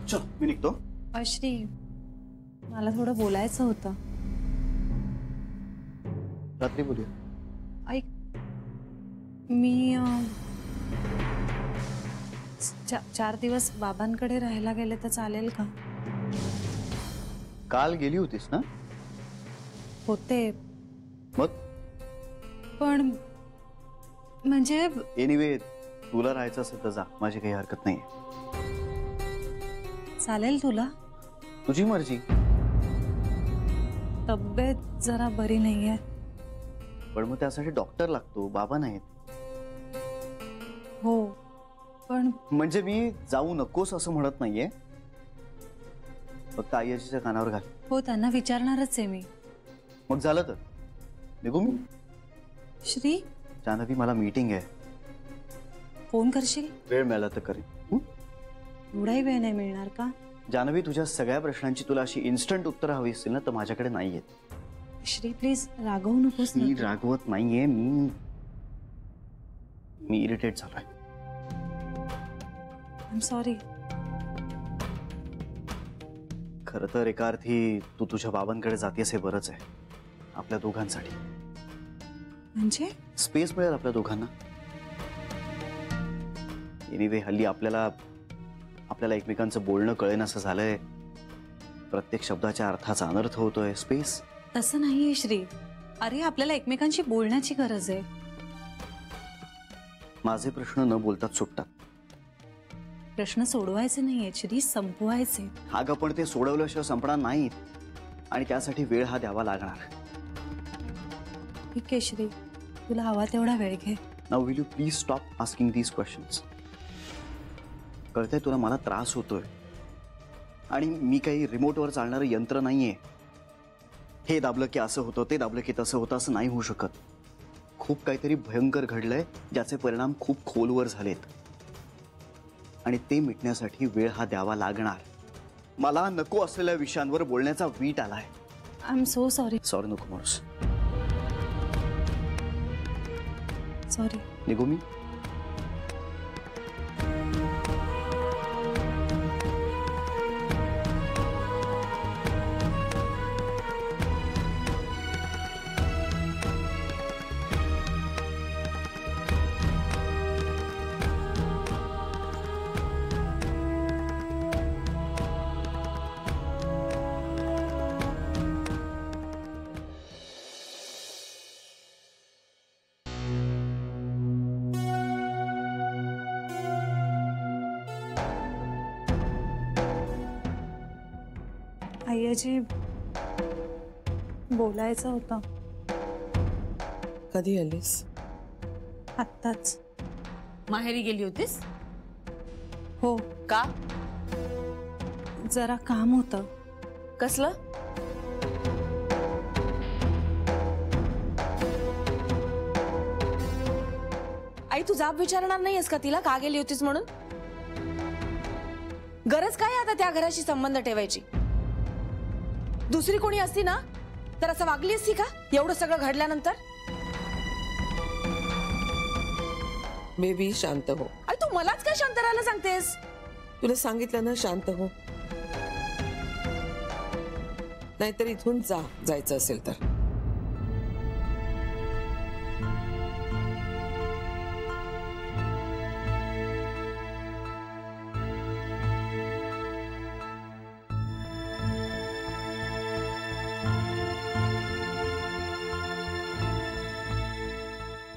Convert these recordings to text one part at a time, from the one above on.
चल मी निघतो. श्री, मला थोडं बोलायचं होतं. रात्री बोलूया. ऐक, मी 4 दिवस बाबांकडे राहायला गेले तर चालेल का? काल गेली होतीस ना? होते मग पण म्हणजे एनिवे तुला राहायचं असेल तर जा, माझी काही हरकत नाही. चालेल तुला? तुझी मर्जी. तब्येत जरा बरी नाहीये. पण मग त्यासाठी डॉक्टर लागतो, बाबा नाहीत. हो पण म्हणजे मी जाऊ नकोस असं म्हणत नाहीये, फक्त आईच्या कानावर घाल. हो, त्यांना विचारणारच आहे मी. मग झालं तर निघू मी. श्री, जान्हवी मला मीटिंग आहे. फोन करशील? वेळ मिळाला तर करेन. एवढाही वेळ नाही मिळणार का? जान्हवी, तुझ्या सगळ्या प्रश्नांची तुला अशी इन्स्टंट उत्तर हवी असतील ना तर माझ्याकडे नाहीयेत. श्री प्लीज रागवू नकोस. मी रागवत नाहीये, मी इरिटेट झालोय. I am sorry. खरं तर एका अर्थी तू तुझ्या बाबांकडे जातेस हे बरंच आहे आपल्या दोघांसाठी. म्हणजे स्पेस मिळेल आपल्या दोघांना. एनिवे हल्ली आपल्याला एकमेकांचं बोलणं कळेन असं झालंय. प्रत्येक शब्दाच्या अर्थाचा अनर्थ होतोय. स्पेस तसं नाहीये श्री. अरे आपल्याला एकमेकांशी बोलण्याची गरज आहे. माझे प्रश्न न बोलतात सुटतात. प्रश्न सोडवायचे नाहीये श्री, संपवायचे. अगं पण ते सोडवल्याशिवाय संपणार नाहीत आणि त्यासाठी वेळ हा द्यावा लागणार. ठीक आहे श्री, तुला हवा तेवढा वेळ घे. Now will you please stop asking these questions. कळतंय तुला मला त्रास होतोय आणि मी काही रिमोटवर चालणारं यंत्र नाहीये. हे दाबलं की असं होतं, ते दाबलं की तसं होतं, असं नाही होऊ शकत. खूप काहीतरी भयंकर घडलंय ज्याचे परिणाम खूप खोलवर झालेत आणि ते मिटण्यासाठी वेळ हा द्यावा लागणार. मला नको असलेल्या विषयांवर बोलण्याचा वीट आलाय. I am so sorry. Sorry नको माणूस. सॉरी. निघू मी. आईजी, बोलायचं होतं. कधी आलीस? आत्ताच. माहेरी गेली होतीस? हो. का? जरा काम होतं. कसलं? आई तू जाब विचारणार नाहीयेस का तिला का गेली होतीस म्हणून? गरज काय आता त्या घराशी संबंध ठेवायची? दुसरी कोणी असती ना तर असं वागली असती का एवढं सगळं घडल्यानंतर? बेबी शांत हो. आई तू मलाच काय शांत राहायला सांगतेस? तुला सांगितलं ना शांत हो, नाहीतर इथून जायचं असेल तर.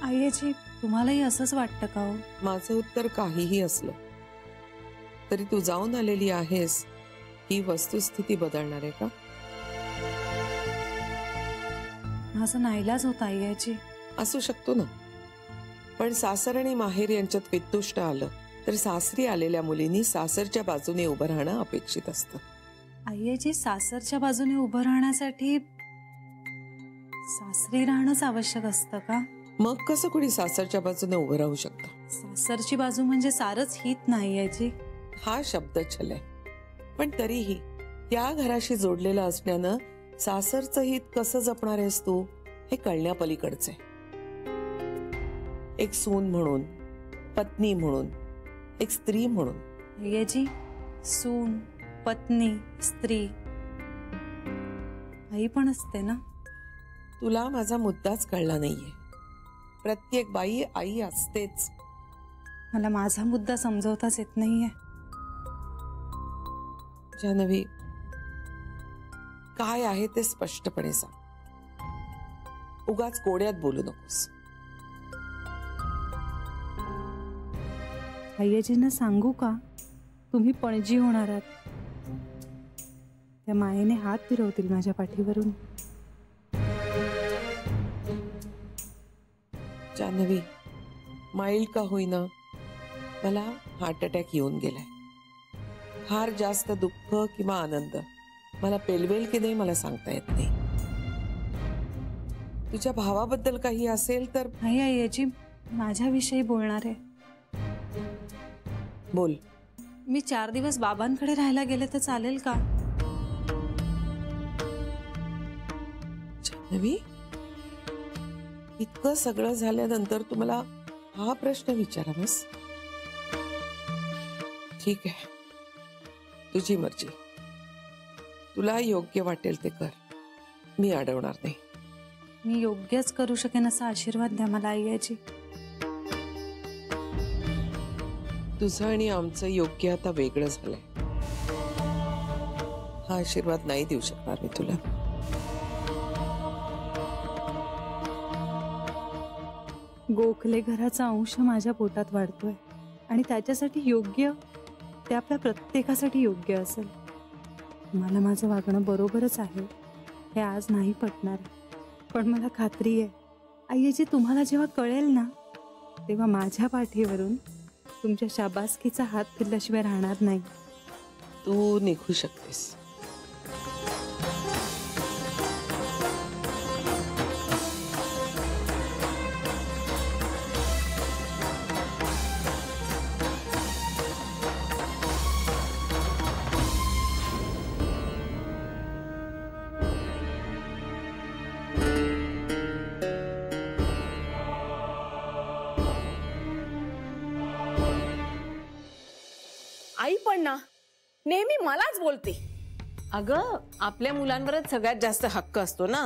आईजी, तुम्हालाही असंच वाटतं का हो? माझं उत्तर काहीही असलं तरी तू जाऊन आलेली आहेस ही वस्तुस्थिती बदलणार आहे का? माझं नाईलाज होता आईजी. असू शकतो ना, पण सासर आणि माहेर यांच्यात वितुष्ट आलं तर सासरी आलेल्या मुलींनी सासरच्या बाजूने उभं राहणं अपेक्षित असतं. आईजी, सासरच्या बाजूने उभं राहण्यासाठी सासरी राहणंच आवश्यक असतं का? मग कसं कुणी सासरच्या बाजूने उभं राहू शकतं? सासरची बाजू म्हणजे सारच हित नाही आईजी. हा शब्द छल आहे, पण तरीही या घराशी जोडलेलं असण्यानं सासरचं हित कसं जपणार आहेस तू हे कळण्यापलीकडचे. एक सून म्हणून, पत्नी म्हणून, एक स्त्री म्हणून. आईजी, सून, पत्नी, स्त्री, आई पण असते ना. तुला माझा मुद्दाच कळला नाहीये. प्रत्येक बाई आई असतेच. मला माझा मुद्दा समजवताच येत नाहीये. जान्हवी, काय आहे ते स्पष्टपणे सांग. उगाच कोड्यात बोलू नकोस. अय्याजींना सांगू का तुम्ही पणजी होणार आहात? त्या मायेने हात फिरवतील माझ्या पाठीवरून. जान्हवी, माईल का होईना मला हार्ट अटॅक येऊन गेलाय. फार जास्त दुःख किंवा आनंद मला पेलवेल की नाही मला सांगता येत नाही. तुझ्या भावाबद्दल काही असेल तर नाही अय्याजी, माझ्याविषयी बोलणार आहे. बोल. मी 4 दिवस बाबांकडे राहायला गेले तर चालेल का? जान्हवी, इतकं सगळं झाल्यानंतर तू मला हा प्रश्न विचारावास? ठीक आहे, तुझी मर्जी. तुला योग्य वाटेल ते कर. मी अडवणार नाही. मी योग्यच करू शकेन असा आशीर्वाद द्या मला अय्याजी. तुझं आणि आमचं योग्य आता वेगळं झालंय. हा आशीर्वाद नाही देऊ शकणार मी तुला. गोखले घराचा अंश माझ्या पोटात वाढतोय आणि त्याच्यासाठी योग्य ते आपल्या प्रत्येकासाठी योग्य असेल. मला माझं वागणं बरोबरच आहे हे आज नाही पटणार, पण मला खात्री आहे अय्याजी तुम्हाला जेव्हा कळेल ना तेव्हा माझ्या पाठीवरून तुमच्या शाबासकीचा हात फिरल्याशिवाय राहणार नाही. तू निघू शकतेस. आई पण ना नेहमी मलाच बोलते. अगं, आपल्या मुलांवरच सगळ्यात जास्त हक्क असतो ना.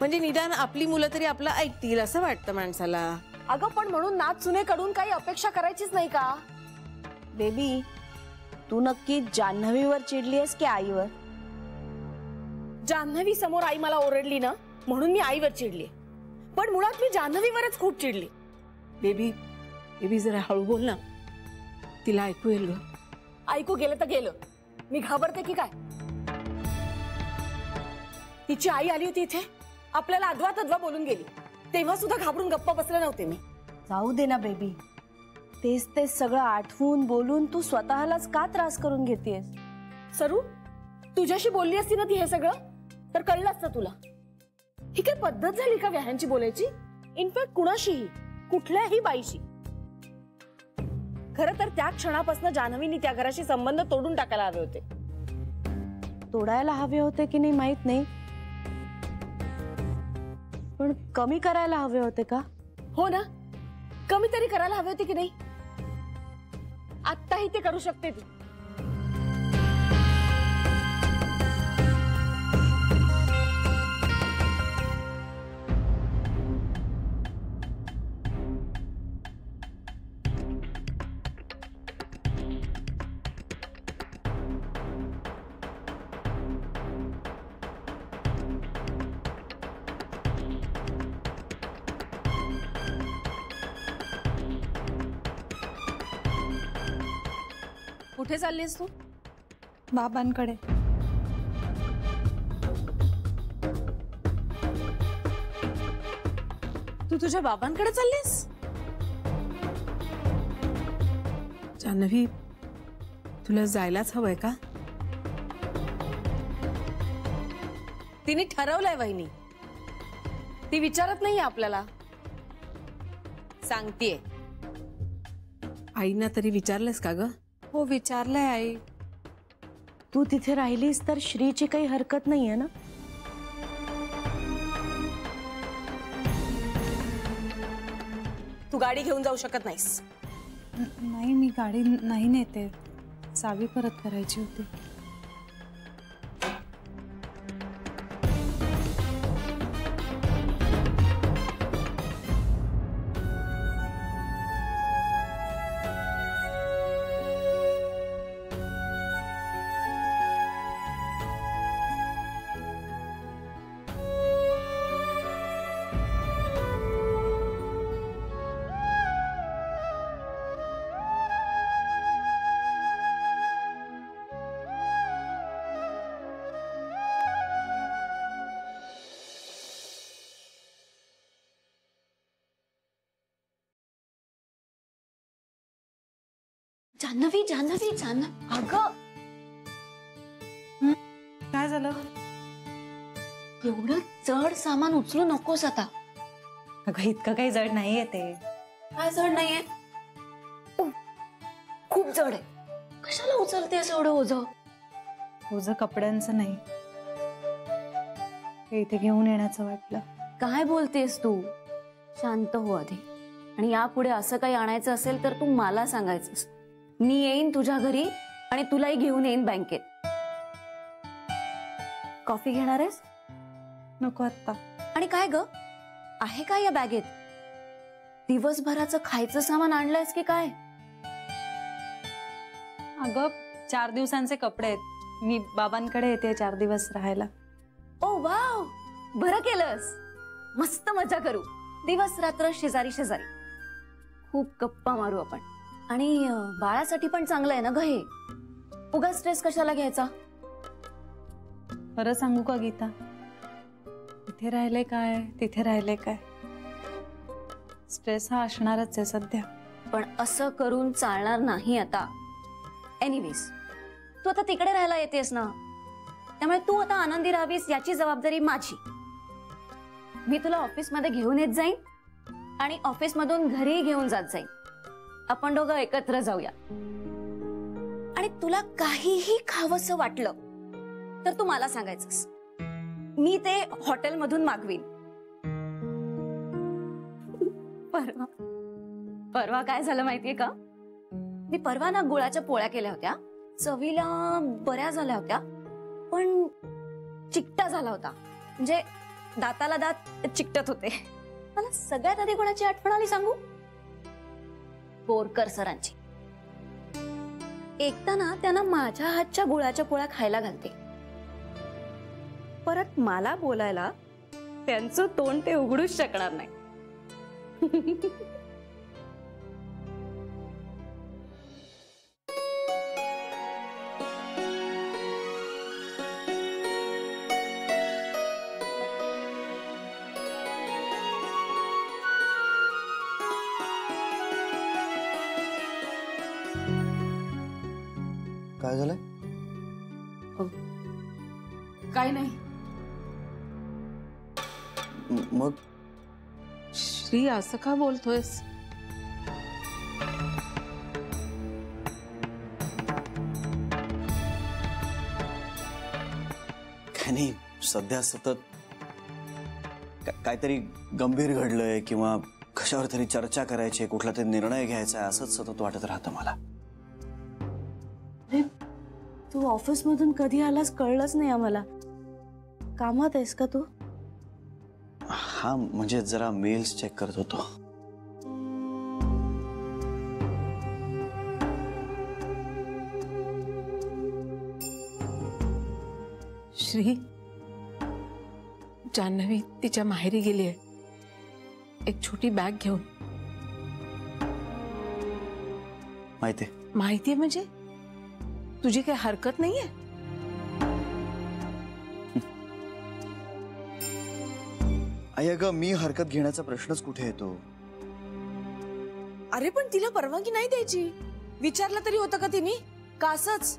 म्हणजे निदान आपली मुलं तरी आपलं ऐकतील असं वाटतं माणसाला. अगं, पण म्हणून नाच सुनेकडून काही अपेक्षा करायचीच नाही का? बेबी, तू नक्की जान्हवीवर चिडलीयस की आईवर? जान्हवी समोर आई मला ओरडली ना म्हणून मी आईवर चिडली, पण मुळात मी जान्हवीवरच खूप चिडली. बेबी बेबी जरा हळू बोल ना, तिला ऐकू येईल ग. ऐकू गेलं तर गेलं, मी घाबरते की काय? तिची आई आली होती इथे, आपल्याला अद्वा तद्वा बोलून गेली, तेव्हा सुद्धा घाबरून गप्पा बसले नव्हते मी. जाऊ दे ना बेबी, तेच तेच सगळं आठवून बोलून तू स्वतःलाच का त्रास करून घेतेस? सरू, तुझ्याशी बोलली असती ना ती हे सगळं तर कळलं असतं तुला. ही काय पद्धत झाली का व्याहांची बोलायची? इनफॅक्ट कुणाशीही, कुठल्याही बाईशी. खरं तर त्या क्षणापासून जान्हवीने त्या घराशी संबंध तोडून टाकायला हवे होते. तोडायला हवे होते की नाही माहित नाही, पण कमी करायला हवे होते का? हो ना, कमी तरी करायला हवे होते की नाही? आत्ताही ते करू शकते ती. कुठे चाललीस तू? बाबांकडे. तू तुझ्या बाबांकडे चाललीस? जान्हवी, तुला जायलाच हवंय का? तिने ठरवलंय वहिनी, ती विचारत नाहीये आपल्याला, सांगतीये. आईना तरी विचारलंस का ग? हो, विचारलंय आई. तू तिथे राहिलीस तर श्रीची काही हरकत नाहीये ना? तू गाडी घेऊन जाऊ शकत नाहीस. नाही, मी गाडी नाही नेते, चावी परत करायची होती. जान्हवी जान्हवी जान्हवी अगं काय झालं? एवढं जड सामान उचलू नकोस आता. अगं इतकं काही जड नाहीये ते. काय जड नाहीये? ओ, खूप जड आहे. कशाला उचलतेस एवढं ओझं? तुझं कपड्यांचं नाही, हे इथे घेऊन येण्याचं वाटलं. काय बोलतेस तू? शांत हो आधी. आणि यापुढे असं काही आणायचं असेल तर तू मला सांगायचंस. मी येईन तुझ्या घरी आणि तुलाही घेऊन येईन बँकेत. कॉफी घेणार आहेस? नको आत्ता. आणि काय ग आहे काय या बॅगेत? दिवसभराचं खायचं सामान आणलंयस की काय? अगं 4 दिवसांचे कपडे आहेत. मी बाबांकडे येते 4 दिवस राहायला. ओ वाव, बरं केलंस. मस्त मजा करू. दिवस रात्र शेजारी शेजारी. खूप गप्पा मारू आपण. आणि बाळासाठी पण चांगलं आहे ना ग हे. उगा स्ट्रेस कशाला घ्यायचा? खरं सांगू का गीता, इथे राहिले काय तिथे राहिले काय, स्ट्रेस हा असणारच आहे सध्या. पण असं करून चालणार नाही आता. एनिवेज, तू आता तिकडे राहायला येतेस ना, त्यामुळे तू आता आनंदी राहावीस याची जबाबदारी माझी. मी तुला ऑफिसमध्ये घेऊन येत जाईन आणि ऑफिसमधून घरी घेऊन जात जाईन. आपण दोघं एकत्र जाऊया. आणि तुला काहीही खावंसं वाटलं तर तू मला सांगायचंस. मी ते हॉटेलमधून मागवीन. परवा काय झालं माहितीये का? मी परवा ना गुळाच्या पोळ्या केल्या होत्या. चवीला बऱ्या झाल्या होत्या, पण चिकटा झाला होता. म्हणजे दाताला दात चिकटत होते. मला सगळ्यात आधी कोणाची आठवण आली सांगू? बोरकर सरांची. एकदा ना त्यांना माझ्या हातच्या गुळाच्या पोळ्या खायला घालते. परत मला बोलायला त्यांचं तोंड ते उघडूच शकणार नाही. काय झालंय? काय नाही. मग श्री, असं का बोलतोयस? काय नाही, सध्या सतत काहीतरी गंभीर घडलंय किंवा कशावर तरी चर्चा करायची, कुठला तरी निर्णय घ्यायचा आहे, असंच सतत वाटत राहतं मला. तू ऑफिस मधून कधी आलास कळलंच नाही आम्हाला. कामात आहेस का तू? हा, म्हणजे जरा मेल्स चेक करत होतो. श्री, जान्हवी तिच्या माहेरी गेली आहे एक छोटी बॅग घेऊन. माहितीये म्हणजे तुझी काही हरकत नाहीये? आई, अगं मी हरकत घेण्याचा प्रश्नच कुठे येतो? अरे पण तिला परवानगी नाही द्यायची. विचारलं तरी होतं का तिने? का असंच?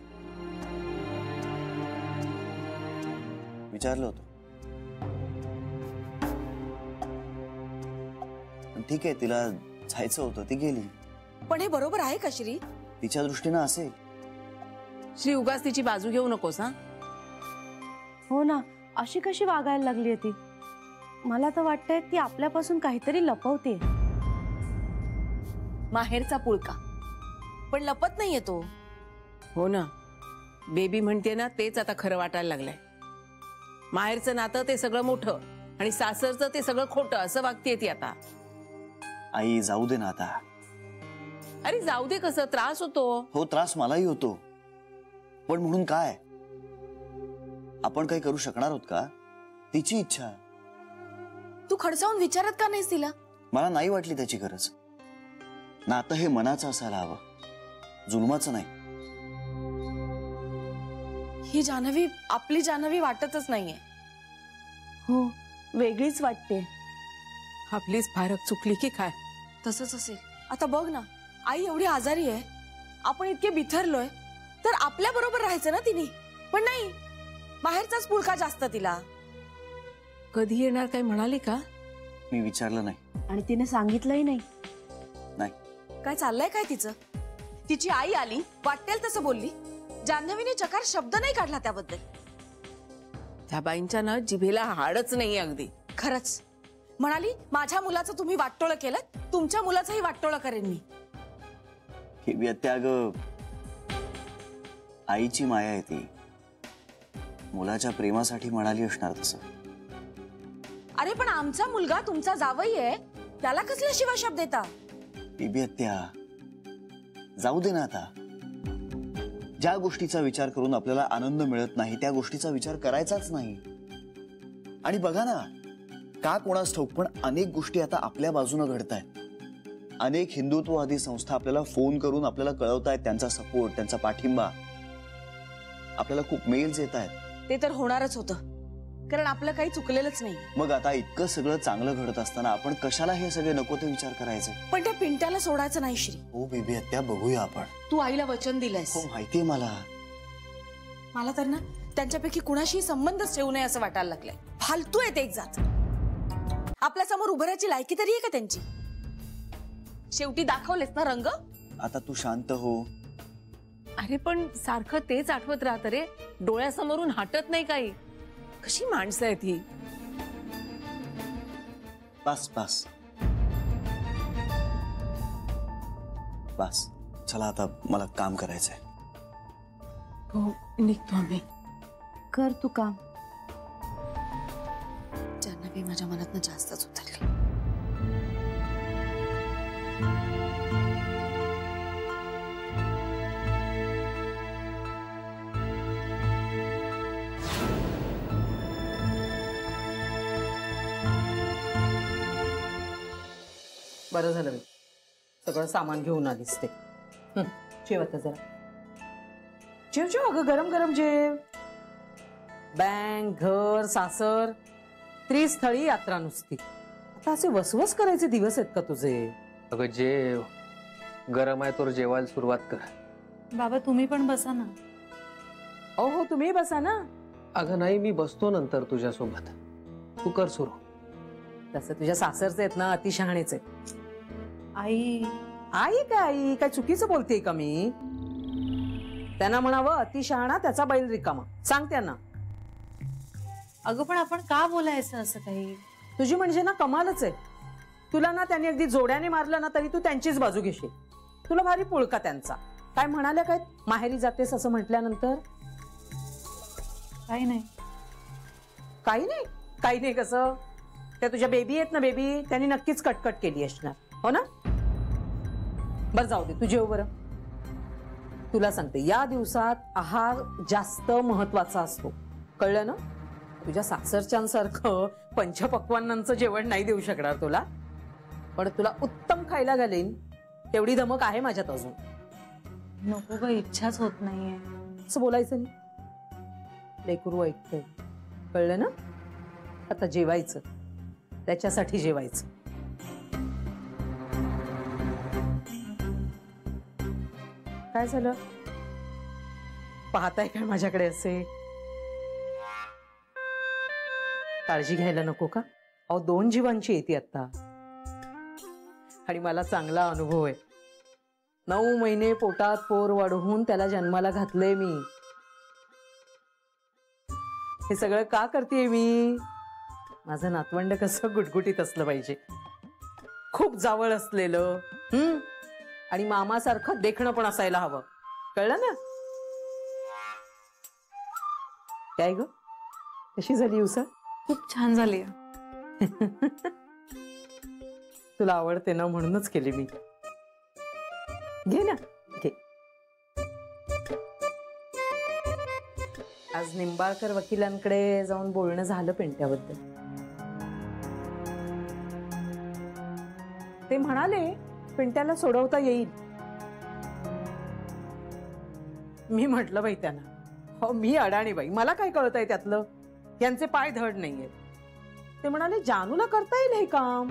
विचारलं होतं. पण ठीक आहे, तिला जायचं होतं, ती गेली. पण हे बरोबर आहे का श्री? तिच्या दृष्टीनं असेल. श्री, उगाच तिची बाजू घेऊ नकोस हा. हो ना, अशी कशी वागायला लागली ती? मला तर वाटतंय ती आपल्यापासून काहीतरी लपवते. माहेरचा पुळका पण लपत नाहीये तो. हो ना, बेबी म्हणते ना, तेच आता खरं वाटायला लागलंय. माहेरचं नातं ते सगळं मोठं आणि सासरचं ते सगळं खोटं असं वागतेय ती आता. आई, जाऊ दे ना आता. अरे जाऊ दे कसं, त्रास होतो. हो, त्रास मलाही होतो, पण म्हणून काय? आपण काही करू शकणार आहोत का? तिची इच्छा. तू खडसावून विचारत का नाहीस तिला? मला नाही वाटली त्याची गरज. नातं हे मनाचं असायला हवं, जुलमाचं नाही. ही जान्हवी आपली जान्हवी वाटतच नाहीये. हो, वेगळीच वाटते. आपलीच फारक चुकली की काय? तसंच असेल. आता बघ ना, आई एवढी आजारी आहे आपण इतके बिथरलोय तर आपल्या बरोबर राहायचं ना तिने. पण नाही, बाहेरचाच पुळका जास्त तिला. कधी येणार काय म्हणाली का? मी विचारलं नाही. आणि तिने सांगितलंही नाही. नाही. काय चाललंय काय तिचं? तिची आई आली, वाटेल तसं बोलली. जान्हवीने चकार शब्द नाही काढला त्याबद्दल. त्या बाईंच्या ना जिभेला हाडच नाही अगदी. खरंच म्हणाली, माझ्या मुलाचं तुम्ही वाटोळं केलं, तुमच्या मुलाचंही वाटोळं करेन मी. केवी आत्या, ग आईची माया आहे ती. मुलाच्या प्रेमासाठी म्हणाली असणार तसं. अरे पण आमचा मुलगा तुमचा जावई आहे, त्याला कसला शिवा शब्द देता? बेबी आत्या, जाऊ दे ना आता. ज्या गोष्टीचा विचार करून आपल्याला आनंद मिळत नाही त्या गोष्टीचा विचार करायचाच नाही. आणि बघा ना, का कोणास ठाऊक पण अनेक गोष्टी आता आपल्या बाजूने घडतायत. अनेक हिंदुत्ववादी संस्था आपल्याला फोन करून आपल्याला कळवतायत त्यांचा सपोर्ट, त्यांचा पाठिंबा. आपल्याला खूप मेल्स येत आहेत. ते तर होणारच होतं, कारण आपलं काही चुकलेलंच नाही. मग आता इतकं सगळं चांगलं घडत असताना आपण कशाला हे सगळे नको ते विचार करायचे? पण त्या पिंट्याला सोडायचं नाही श्री. हो बेबी आत्या, बघूया आपण. तू आईला वचन दिलंयस. हो माहितीये मला. मला तर ना त्यांच्यापैकी कुणाशी संबंधच ठेवू नये असं वाटायला लागलंय. फालतू आहेत एक जात. आपल्या समोर उभारायची लायकी तरी आहे का त्यांची? शेवटी दाखवलेस ना रंग. आता तू शांत हो. अरे पण सारखं तेच आठवत राहत रे, डोळ्यासमोरून हटत नाही काही. कशी माणसं आहेत ही. बस बस बस, चला आता मला काम करायचंय. हो, निघतो आम्ही. कर तू काम. जान्हवी माझ्या मनातनं जास्तच उतरली. बरं झालं मी सगळं सामान घेऊन आलीस ते. जेव आता जरा. जेव जेव अगं, गरम गरम जेव. बँक, घर, सासर, त्रिस्थळी यात्रा नुसती. आता असे वसवस करायचे दिवस आहेत का तुझे? अगं जेव, गरम आहे तर जेवायला सुरुवात कर. बाबा तुम्ही पण बसा ना. हो तुम्ही बसा ना. अगं नाही, मी बसतो नंतर तुझ्यासोबत. तू कर सुरू. तसं तुझ्या सासरचे आहेत ना, अति शहाणेच आहेत. आई, आई काय काय चुकीचं बोलतेय का मी? त्यांना म्हणावं अति शहाणा त्याचा बैल रिकामा. सांग त्यांना. अगं पण आपण का बोलायचं असं काही? तुझी म्हणजे ना कमालच आहे. तुला ना त्यांनी अगदी जोड्याने मारलं ना तरी तू त्यांचीच बाजू घेशील. तुला भारी पुळका त्यांचा. काय म्हणाल्या काय, माहेरी जातेस असं म्हटल्यानंतर? काही नाही. काही नाही? काही नाही कसं? त्या तुझ्या बेबी आहेत ना, बेबी, त्यांनी नक्कीच कटकट केली असणार, हो ना? बरं जाऊ दे, तू जेव बरं. तुला सांगते, या दिवसात आहार जास्त महत्वाचा असतो, कळलं ना? तुझ्या सासरच्यांसारखं पंचपक्वान्नांचं जेवण नाही देऊ शकणार तुला, पण तुला उत्तम खायला घालेन तेवढी धमक आहे माझ्यात अजून. नको ग, इच्छाच होत नाहीये. असं बोलायचं नाही. लेकरू ऐकतंय, कळलं ना? आता जेवायचं, त्याच्यासाठी जेवायचं. काय झालं? पाहताय काय माझ्याकडे असे? काळजी घ्यायला नको का? अहो 2 जीवांची येते आता, आणि मला चांगला अनुभव आहे. 9 महिने पोटात पोर वाढवून त्याला जन्माला घातले मी. हे सगळं का करतेय मी? माझं नातवंड कसं गुटगुटीत असलं पाहिजे, खूप जावळ असलेलं, आणि मामासारखं देखणं पण असायला हवं, कळलं ना? काय ग, कशी झाली उसळ? खूप छान झाली. तुला आवडते ना, म्हणूनच केली मी. घे ना, घे. आज निंबाळकर वकिलांकडे जाऊन बोलणं झालं पिंट्याबद्दल. ते म्हणाले पिंट्याला सोडवता येईल. मी म्हटलं बाई त्यांना, हो मी अडाणी बाई, मला काय कळतंय त्यातलं, यांचे पाय धड नाहीये. ते म्हणाले जानूला करता येईल हे काम.